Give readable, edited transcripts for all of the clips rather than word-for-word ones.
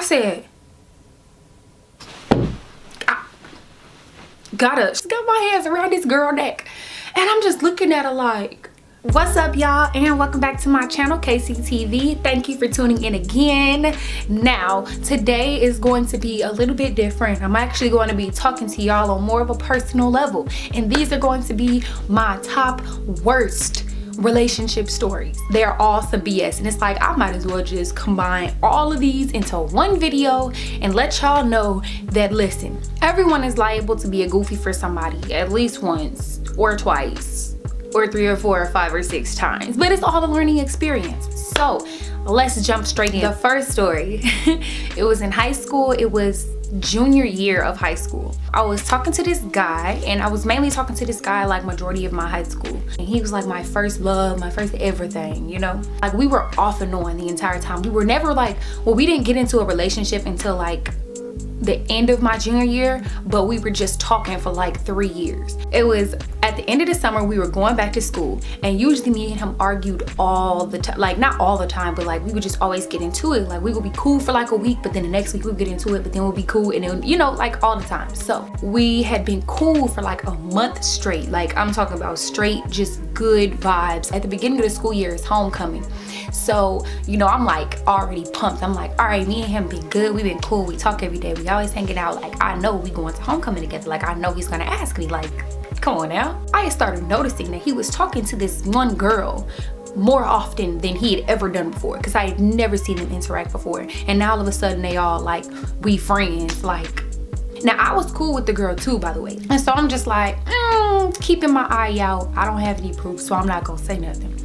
I said, I got my hands around this girl neck, and I'm just looking at her like, what's up, y'all, and welcome back to my channel, KCTV. Thank you for tuning in again. Now, today is going to be a little bit different. I'm actually going to be talking to y'all on more of a personal level, and these are going to be my top worst relationship stories. They're all some BS, and it's like I might as well just combine all of these into one video and let y'all know that, listen, everyone is liable to be a goofy for somebody at least once or twice or 3 or 4 or 5 or 6 times, but it's all a learning experience. So let's jump straight in. The first story, it was in high school. It was junior year of high school. I was talking to this guy, and I was mainly talking to this guy like majority of my high school, and he was like my first love, my first everything, you know. Like, we were off and on the entire time. We were never like, well, we didn't get into a relationship until like the end of my junior year, but we were just talking for like 3 years. It was at the end of the summer. We were going back to school, and usually me and him argued all the time. Like, not all the time, but like we would just always get into it. Like, we would be cool for like a week, but then the next week we'd get into it, but then we'd be cool, and then, you know, like all the time. So we had been cool for like a month straight. Like, I'm talking about straight, just good vibes. At the beginning of the school year is homecoming. So, you know, I'm like already pumped. I'm like, all right, me and him been good. We've been cool. We talk every day. We always hanging out. Like, I know we going to homecoming together. Like, I know he's gonna ask me. Like, come on now. I started noticing that he was talking to this one girl more often than he had ever done before, because I had never seen them interact before. And now all of a sudden they all like, we friends. Like, now I was cool with the girl too, by the way. And so I'm just like, keeping my eye out. I don't have any proof, so I'm not gonna say nothing.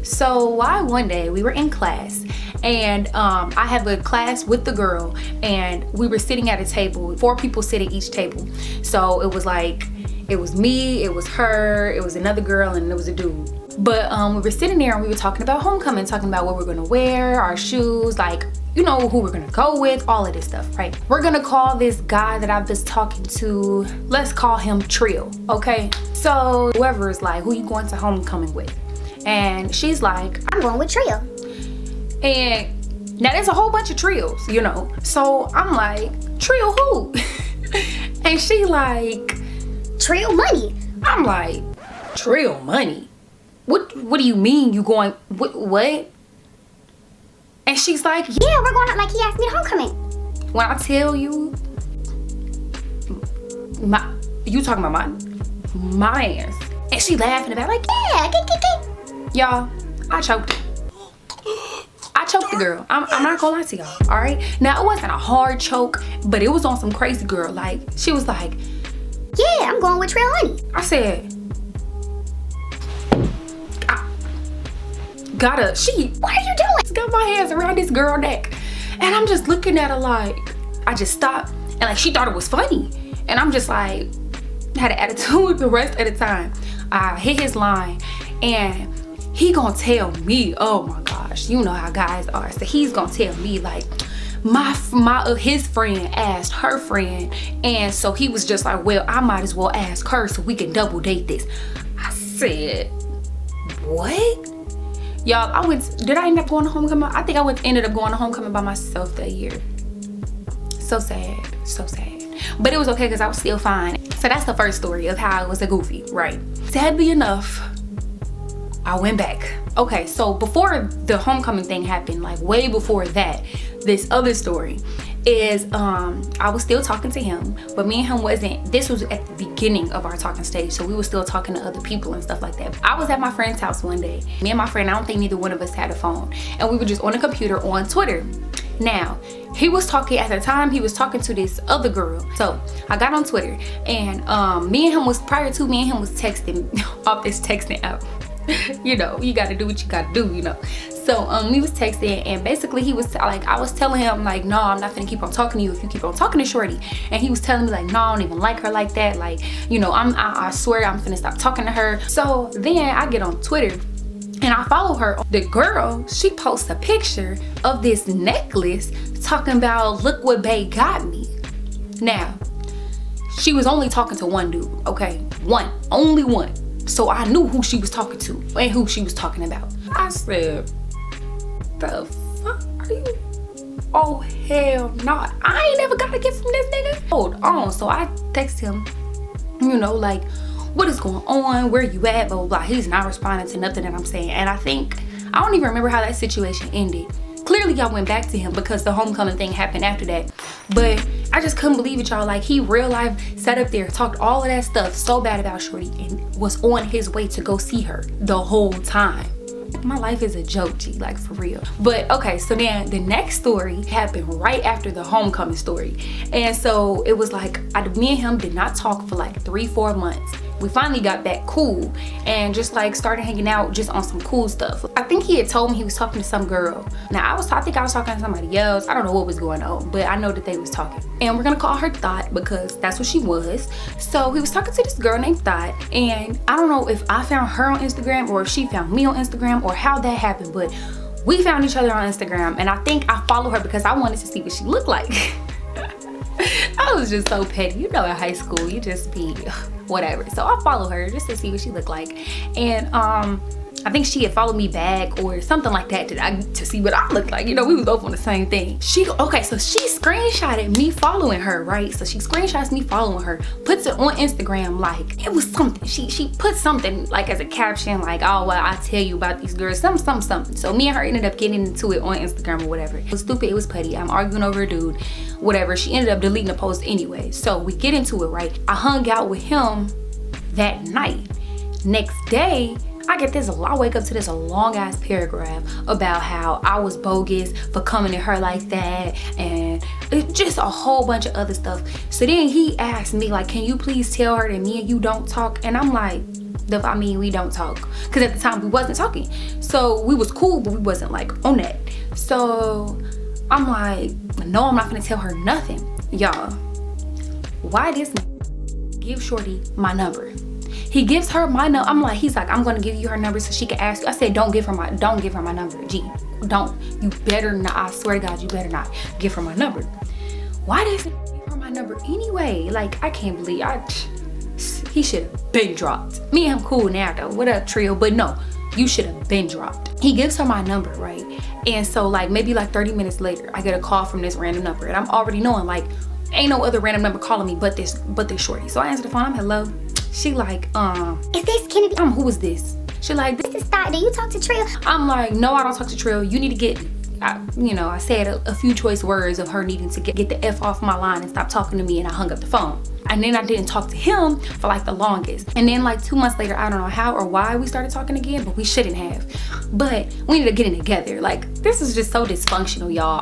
So one day we were in class, and I have a class with the girl, and we were sitting at a table. 4 people sit at each table. So it was like, it was me, it was her, it was another girl, and it was a dude. But we were sitting there and we were talking about homecoming, talking about what we're gonna wear, our shoes, like, you know, who we're gonna go with, all of this stuff, right? We're gonna call this guy that I've been talking to, let's call him Trill, okay? So whoever is like, who you going to homecoming with? And she's like, I'm going with Trill. And now there's a whole bunch of Trills, you know? So I'm like, Trill who? And she like, Trill Money. I'm like, Trill Money? What do you mean you going, what? And she's like, yeah, we're going out, like he asked me to homecoming. When I tell you, you talking about my ass. And she laughing about like, yeah, y'all, I choked her. I choked the girl. I'm not gonna lie to y'all, all right? Now, it wasn't a hard choke, but it was on some crazy girl. Like, she was like, yeah, I'm going with Trill Money. I said, what are you doing? Got my hands around this girl neck, and I'm just looking at her like, I just stopped, and like, she thought it was funny, and I'm just like, had an attitude the rest of the time. I hit his line, and he gonna tell me, oh my gosh, you know how guys are. So he's gonna tell me like, his friend asked her friend, and so he was just like, well, I might as well ask her so we can double date this. I said, what? Y'all, did I end up going to homecoming? I think I ended up going to homecoming by myself that year. So sad, so sad. But it was okay because I was still fine. So that's the first story of how I was a goofy, right? Sadly enough, I went back. Okay, so before the homecoming thing happened, like way before that, this other story is I was still talking to him, but me and him this was at the beginning of our talking stage, so we were still talking to other people and stuff like that. I was at my friend's house one day. Me and my friend, I don't think neither one of us had a phone, and we were just on the computer on Twitter. Now, he was talking, at the time, he was talking to this other girl. So I got on Twitter, and me and him was texting off this texting app. You know, you gotta do what you gotta do, you know. So we was texting, and basically he was like, I was telling him like, no, I'm not gonna keep on talking to you if you keep on talking to Shorty. And he was telling me like, no, I don't even like her like that. Like, you know, I swear I'm finna stop talking to her. So then I get on Twitter, and I follow her. The girl, she posts a picture of this necklace talking about, look what bae got me. Now, she was only talking to one dude, okay? Only one. So I knew who she was talking to and who she was talking about. I said, the fuck are you? Oh hell nah, I ain't never got a gift from this nigga. Hold on. So I text him, you know, like, what is going on, where you at, blah blah blah. He's not responding to nothing that I'm saying. And I don't even remember how that situation ended. Clearly I went back to him because the homecoming thing happened after that. But I just couldn't believe it, y'all. Like, he real life sat up there, talked all of that stuff so bad about shorty, and was on his way to go see her the whole time. My life is a joke, G, like, for real. But okay, so then the next story happened right after the homecoming story. And so it was like, me and him did not talk for like 3-4 months. We finally got back cool and just like started hanging out just on some cool stuff. I think he had told me he was talking to some girl. Now I think I was talking to somebody else. I don't know what was going on, but I know that they was talking. And we're gonna call her Thought because that's what she was. So he was talking to this girl named Thought, and I don't know if I found her on Instagram or if she found me on Instagram or how that happened, but we found each other on Instagram, and I think I followed her because I wanted to see what she looked like. I was just so petty, you know, in high school you just be whatever. So I follow her just to see what she looked like, and I think she had followed me back or something like that to see what I looked like. You know, we was both on the same thing. Okay, so she screenshotted me following her, right? So she screenshots me following her, puts it on Instagram, like it was something. She put something like as a caption, like, oh well, I tell you about these girls, something. So me and her ended up getting into it on Instagram or whatever. It was stupid, it was petty. I'm arguing over a dude, whatever. She ended up deleting the post anyway. So we get into it, right? I hung out with him that night. Next day, I wake up to this long ass paragraph about how I was bogus for coming to her like that, and just a whole bunch of other stuff. So then he asked me, like, can you please tell her that me and you don't talk? And I'm like, we don't talk. Because at the time we wasn't talking. So we was cool, but we wasn't like on that. So I'm like, no, I'm not gonna tell her nothing. Y'all, why this give shorty my number? He gives her my number. He's like, I'm gonna give you her number so she can ask you. I said, don't give her my number. G, don't. You better not. I swear to God, you better not give her my number. Why does he give her my number anyway? Like, I can't believe he should have been dropped. Me and him cool now though. What up, trio? But no, you should have been dropped. He gives her my number, right? And so like maybe like 30 minutes later, I get a call from this random number, and I'm already knowing like ain't no other random number calling me but this shorty. So I answer the phone. I'm hello. She like, is this Kennedy? Who is this? She like, this is Thought. Do you talk to Trill? I'm like, no, I don't talk to Trill. You need to get, I said a few choice words of her needing to get the F off my line and stop talking to me, and I hung up the phone. And then I didn't talk to him for like the longest. And then like 2 months later, I don't know how or why we started talking again, but we shouldn't have. But we ended up getting together. Like, this is just so dysfunctional, y'all.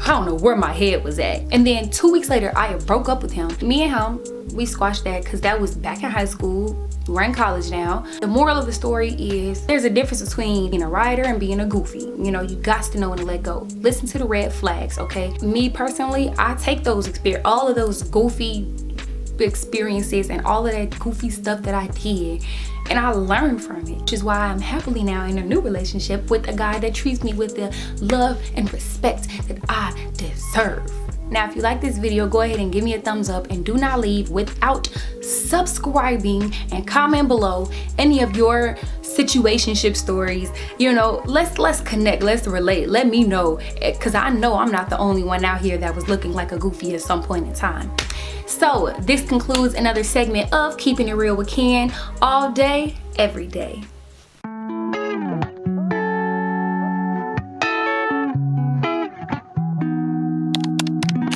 I don't know where my head was at. And then 2 weeks later, I broke up with him. Me and him, we squashed that because that was back in high school. We're in college now. The moral of the story is there's a difference between being a rider and being a goofy. You know, you got to know when to let go. Listen to the red flags, okay? Me personally, I take all of those goofy experiences and all of that goofy stuff that I did, and I learned from it, which is why I'm happily now in a new relationship with a guy that treats me with the love and respect that I deserve. Now, if you like this video, go ahead and give me a thumbs up, and do not leave without subscribing, and comment below any of your situationship stories. You know, let's connect, let's relate. Let me know, because I know I'm not the only one out here that was looking like a goofy at some point in time. So this concludes another segment of Keeping It Real with Ken, all day, every day.